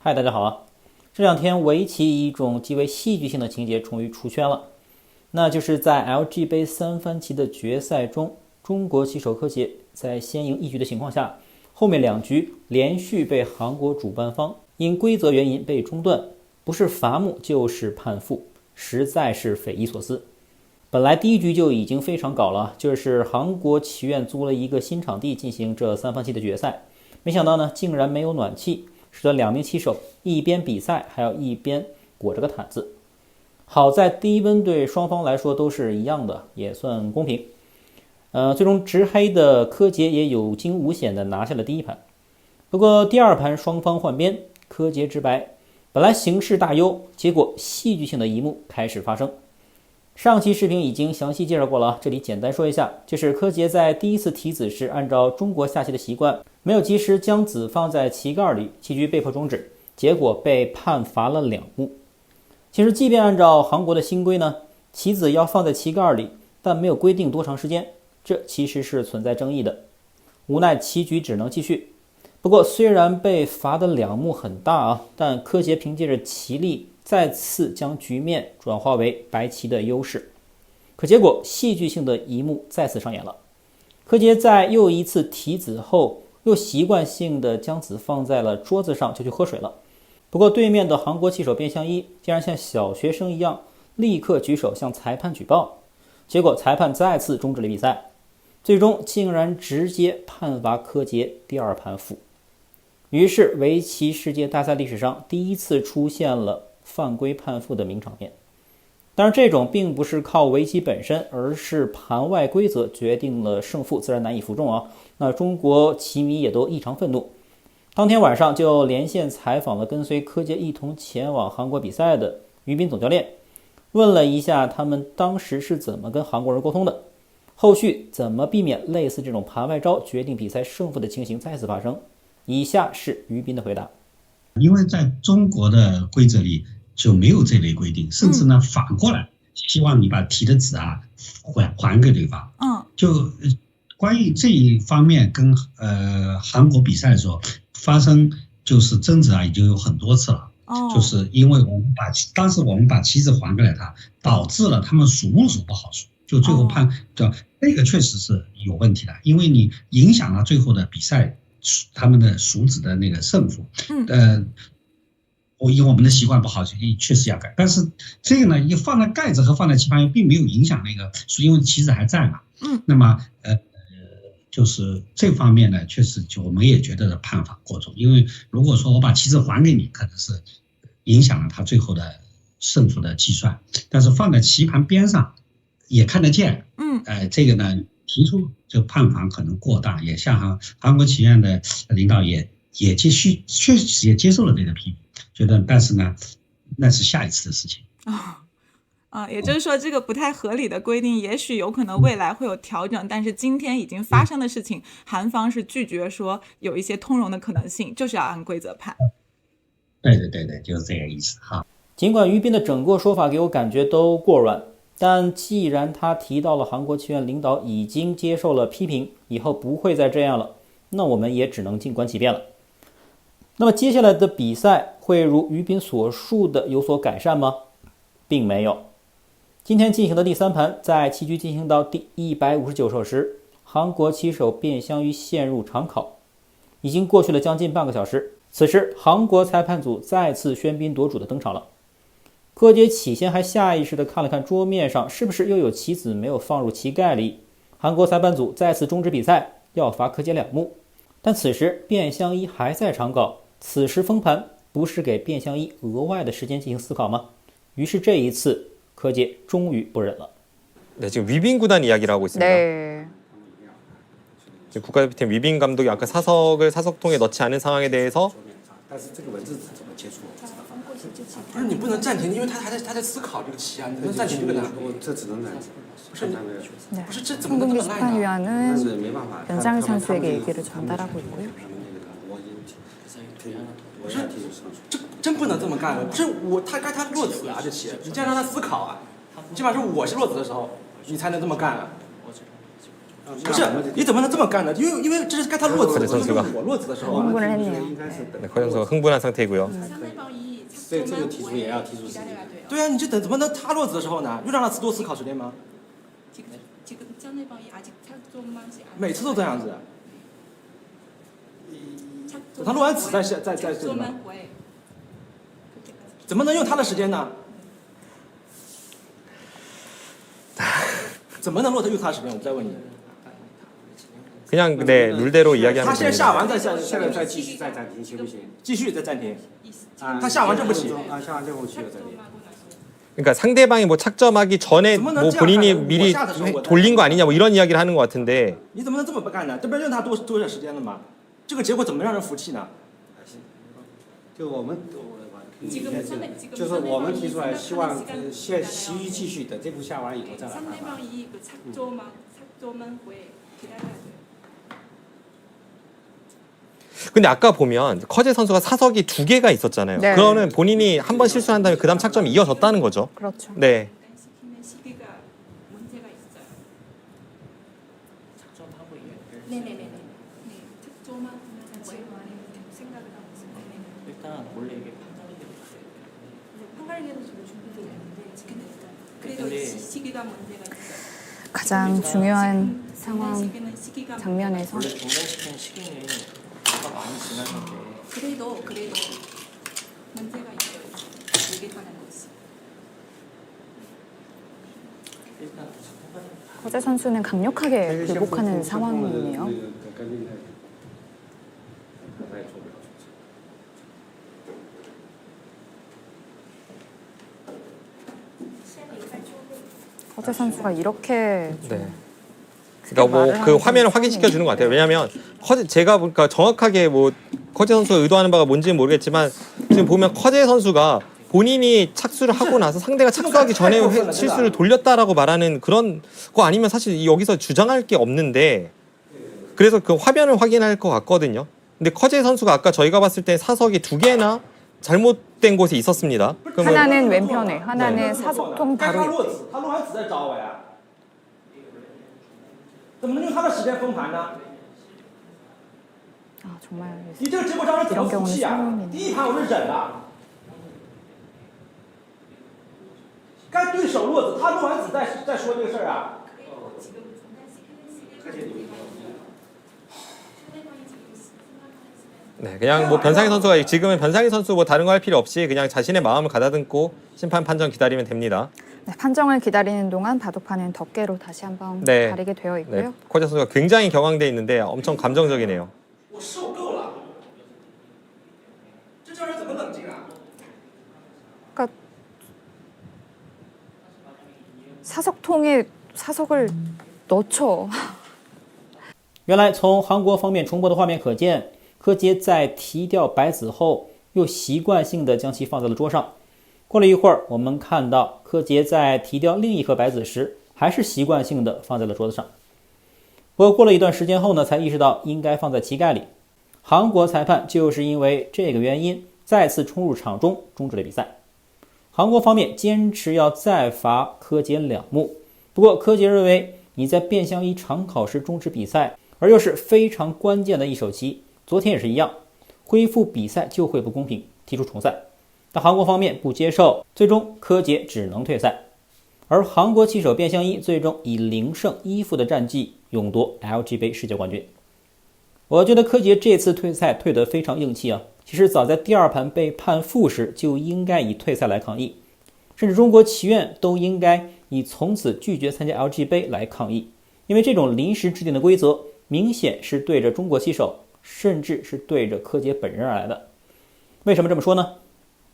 嗨，大家好啊！这两天围棋以一种极为戏剧性的情节终于出圈了，那就是在 LG 杯三番棋的决赛中，中国棋手柯洁在先赢一局的情况下，后面两局连续被韩国主办方因规则原因被中断，不是罚木就是判负，实在是匪夷所思。本来第一局就已经非常搞了，就是韩国棋院租了一个新场地进行这三番棋的决赛，没想到呢，竟然没有暖气，使得两名棋手一边比赛还要一边裹着个毯子。好在低温对双方来说都是一样的，也算公平。最终执黑的柯洁也有惊无险的拿下了第一盘。不过第二盘双方换边，柯洁执白，本来形势大优，结果戏剧性的一幕开始发生。上期视频已经详细介绍过了，这里简单说一下，就是柯洁在第一次提子时，按照中国下棋的习惯，没有及时将子放在棋盖里，棋局被迫终止，结果被判罚了2目。其实即便按照韩国的新规呢，棋子要放在棋盖里，但没有规定多长时间，这其实是存在争议的。无奈棋局只能继续。不过虽然被罚的2目很大啊，但柯洁凭借着棋力再次将局面转化为白棋的优势。可结果戏剧性的一幕再次上演了。柯洁在又一次提子后，又习惯性的将子放在了桌子上就去喝水了。不过对面的韩国棋手卞相一竟然像小学生一样立刻举手向裁判举报，结果裁判再次终止了比赛，最终竟然直接判罚柯洁第二盘负。于是围棋世界大赛历史上第一次出现了犯规判负的名场面。当然这种并不是靠围棋本身，而是盘外规则决定了胜负，自然难以服众啊。那中国棋迷也都异常愤怒，当天晚上就连线采访了跟随柯洁一同前往韩国比赛的于斌总教练，问了一下他们当时是怎么跟韩国人沟通的，后续怎么避免类似这种盘外招决定比赛胜负的情形再次发生。以下是于斌的回答。因为在中国的规则里就没有这类规定，甚至呢反过来希望你把提的子啊还给对方。就关于这一方面跟韩国比赛的时候发生就是争执啊，已经有很多次了。就是因为当时我们把棋子还给了他，导致了他们数目数不好数，就最后判这个确实是有问题的，因为你影响了最后的比赛他们的数子的那个胜负。因为我们的习惯不好，确实要改。但是这个呢，一放在盖子和放在棋盘并没有影响那个，因为棋子还在嘛。那么就是这方面呢，确实就我们也觉得判罚过重。因为如果说我把棋子还给你，可能是影响了他最后的胜负的计算，但是放在棋盘边上也看得见。这个呢提出这判罚可能过大，也像韩国棋院的领导也确实也接受了这个批评，觉得但是呢那是下一次的事情。也就是说这个不太合理的规定也许有可能未来会有调整，但是今天已经发生的事情，韩方是拒绝说有一些通融的可能性，就是要按规则判。对，就是这个意思哈。尽管于斌的整个说法给我感觉都过软，但既然他提到了韩国棋院领导已经接受了批评，以后不会再这样了，那我们也只能静观其变了。那么接下来的比赛会如于斌所述的有所改善吗？并没有。今天进行的第3盘，在棋局进行到第159手时，韩国棋手卞相一陷入长考，已经过去了将近半个小时。此时韩国裁判组再次喧宾夺主的登场了。柯洁起先还下意识地看了看桌面上是不是又有棋子没有放入棋盖里，韩国裁判组再次终止比赛，要罚柯洁2目。但此时卞相一还在长考，此时封盘不是給卞相一额外的时间进行思考吗？于是这一次柯洁终于不忍了。네, 지금 위빈 구단 이야기를 하고 있습니다. 네. 지금 국가대표팀 위빈 감독이 아까 사석을 사석통에 넣지 않은 상황에 대해서 不是你不能暂停，因为他在思考这个棋啊，你不能暂停这个的。这只能暂停。不是这怎么能这么赖呢？ 심판위원은 연장을 선수에게 얘기를 전달하고 있고요. 不是，这真不能这么干。不是他落子啊，这棋，你这样让他思考啊。你起码说我是落子的时候，你才能这么干啊。不是，你怎么能这么干呢？因为这是该他落子，선수가 我落子的时候， 흥분을 했네요. 네, 커제 선수가 흥분한 상태이고요. 这个题出也要提出时间。对啊，你这怎么能他落子的时候呢？又让他多思考时间吗？每次都这样子。等他落完子再什么？怎么能用他的时间呢？怎么能落他用他的时间？我再问你。 그냥 네 룰대로 이야기하면 他先下 됩니다. 完再下，现在再继续再暂停行不行？继续再暂停。啊，他下完这步棋啊，下完这步棋了暂停。 그러니까 상대방이 뭐 착점하기 전에 뭐 본인이 미리 돌린 거 아니냐 뭐 이런 이야기를 하는 것 같은데. 你怎么能这么不干呢？这不是让他多点时间了吗？这个结果怎么让人服气呢？就我们，就是我们提出来，希望先习于继续，等这步下完以后再来看吧。 근데 아까 보면 커제 선수가 사석이 2개가 있었잖아요. 네. 그거는 본인이 한 번 실수한 다음에 그다음 착점이 이어졌다는 거죠. 그렇죠. 네. 일단 원래 이게 가장 중요한 상황 장면에서 원래 중단시키는 시기는 아까 많이 지나는 게 그래도 문제가 있어요. 얘기하는 것이. 일단 허재 선수는 강력하게 굴복하는 상황이네요. 허재 선수가 이렇게 네. 그러니까 뭐 그 화면을 확인시켜 주는 것 같아요. 왜냐하면 제가 보니까 정확하게 뭐 커제 선수가 의도하는 바가 뭔지는 모르겠지만 지금 보면 커제 선수가 본인이 착수를 하고 나서 상대가 착수하기 전에 실수를 돌렸다라고 말하는 그런 거 아니면 사실 여기서 주장할 게 없는데 그래서 그 화면을 확인할 것 같거든요. 근데 커제 선수가 아까 저희가 봤을 때 사석이 2개나 잘못된 곳이 있었습니다. 그러면 하나는 왼편에, 하나는 사속통 该他 바로 落子，他落完子再找我呀。怎么能用他的时间封盘呢？ 아, 정말 你这个结果让人怎么服气啊？第一盘我是忍了，该对手落子，他落完子再说这个事儿啊。 네, 그냥 뭐 변상희 선수가 지금은 변상희 선수 뭐 다른 거 할 필요 없이 그냥 자신의 마음을 가다듬고 심판 판정 기다리면 됩니다. 네, 판정을 기다리는 동안 바둑판은 덮개로 다시 한번 네. 가리게 되어 있고요. 네, 커제 선수가 굉장히 격앙돼 있는데 엄청 감정적이네요. 我受够了，这叫人怎么冷静啊？ 그러니까 사석통에 사석을 넣죠. 原来从韩国方面重播的画面可见，柯洁在提掉白子后，又习惯性的将其放在了桌上。过了一会儿，我们看到柯洁在提掉另一颗白子时，还是习惯性的放在了桌子上。不过过了一段时间后呢，才意识到应该放在棋盖里。韩国裁判就是因为这个原因，再次冲入场中，终止了比赛。韩国方面坚持要再罚柯洁2目，不过柯洁认为你在变相以场考时终止比赛，而又是非常关键的一手棋，昨天也是一样，恢复比赛就会不公平，提出重赛。但韩国方面不接受，最终柯洁只能退赛。而韩国棋手卞相一最终以0胜1负的战绩勇夺 LG 杯世界冠军。我觉得柯洁这次退赛退得非常硬气啊！其实早在第2盘被判负时就应该以退赛来抗议，甚至中国棋院都应该以从此拒绝参加 LG 杯来抗议，因为这种临时制定的规则明显是对着中国棋手，甚至是对着柯洁本人而来的。为什么这么说呢？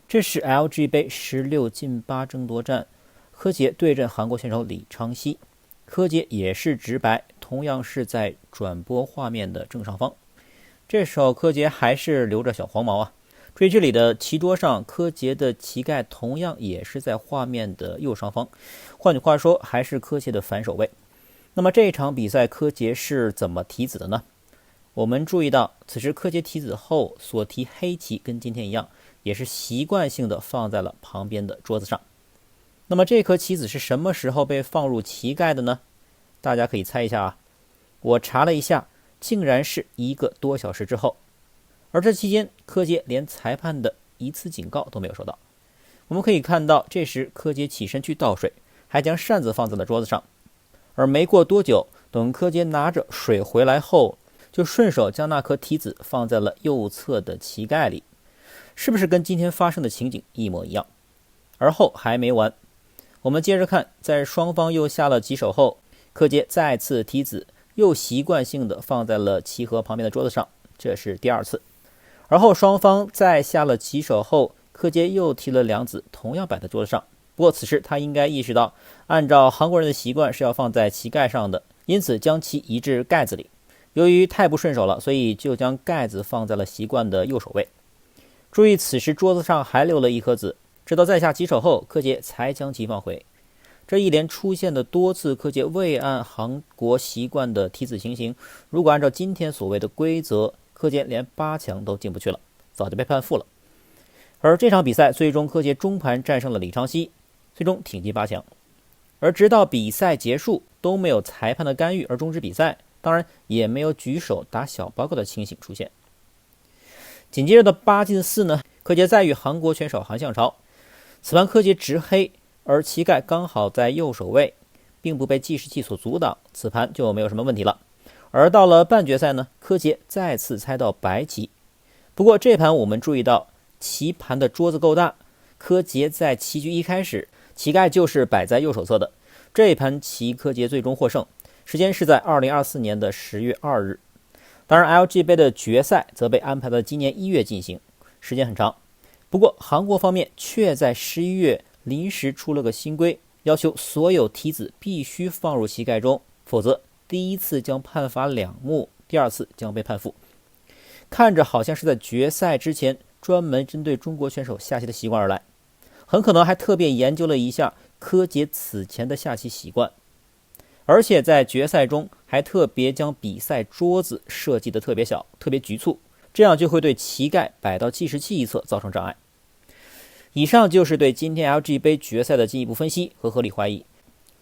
这是 LG 杯16进8争夺战，柯洁对阵韩国选手李昌熙，柯洁也是直白，同样是在转播画面的正上方。这时候柯洁还是留着小黄毛啊。注意这里的棋桌上，柯洁的棋盖同样也是在画面的右上方，换句话说，还是柯洁的反手位。那么这场比赛柯洁是怎么提子的呢？我们注意到，此时柯洁提子后所提黑棋跟今天一样，也是习惯性的放在了旁边的桌子上。那么这颗棋子是什么时候被放入棋盖的呢？大家可以猜一下啊。我查了一下，竟然是1个多小时之后。而这期间，柯洁连裁判的一次警告都没有收到。我们可以看到，这时柯洁起身去倒水，还将扇子放在了桌子上。而没过多久，等柯洁拿着水回来后，就顺手将那颗梯子放在了右侧的旗盖里，是不是跟今天发生的情景一模一样？而后还没完，我们接着看，在双方又下了几手后，柯洁再次梯子又习惯性的放在了旗盒旁边的桌子上，这是第2次。而后双方再下了几手后，柯洁又提了2子，同样摆在桌子上。不过此时他应该意识到，按照韩国人的习惯是要放在旗盖上的，因此将其移至盖子里。由于太不顺手了，所以就将盖子放在了习惯的右手位。注意此时桌子上还留了1颗子，直到再下几手后，柯洁才将其放回。这一连出现的多次柯洁未按韩国习惯的梯子情形，如果按照今天所谓的规则，柯洁连8强都进不去了，早就被判负了。而这场比赛最终柯洁中盘战胜了李昌熙，最终挺进8强。而直到比赛结束都没有裁判的干预而终止比赛，当然也没有举手打小报告的情形出现。紧接着的8进4呢，柯洁再遇韩国选手韩相朝，此盘柯洁直黑，而旗盖刚好在右手位，并不被计时器所阻挡，此盘就没有什么问题了。而到了半决赛呢，柯洁再次猜到白棋。不过这盘我们注意到棋盘的桌子够大，柯洁在棋局一开始旗盖就是摆在右手侧的，这一盘棋柯洁最终获胜，时间是在2024年的10月2日。当然 LG 杯的决赛则被安排到今年1月进行，时间很长。不过韩国方面却在11月临时出了个新规，要求所有梯子必须放入旗盖中，否则第1次将判罚2目，第2次将被判负。看着好像是在决赛之前专门针对中国选手下棋的习惯而来，很可能还特别研究了一下柯洁此前的下棋习惯，而且在决赛中还特别将比赛桌子设计的特别小特别局促，这样就会对旗盖摆到计时器一侧造成障碍。以上就是对今天 LG 杯决赛的进一步分析和合理怀疑。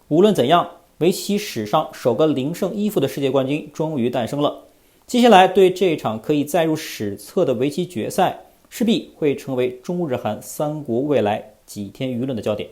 无论怎样，围棋史上首个0胜1负的世界冠军终于诞生了。接下来对这场可以载入史册的围棋决赛，势必会成为中日韩3国未来几天舆论的焦点。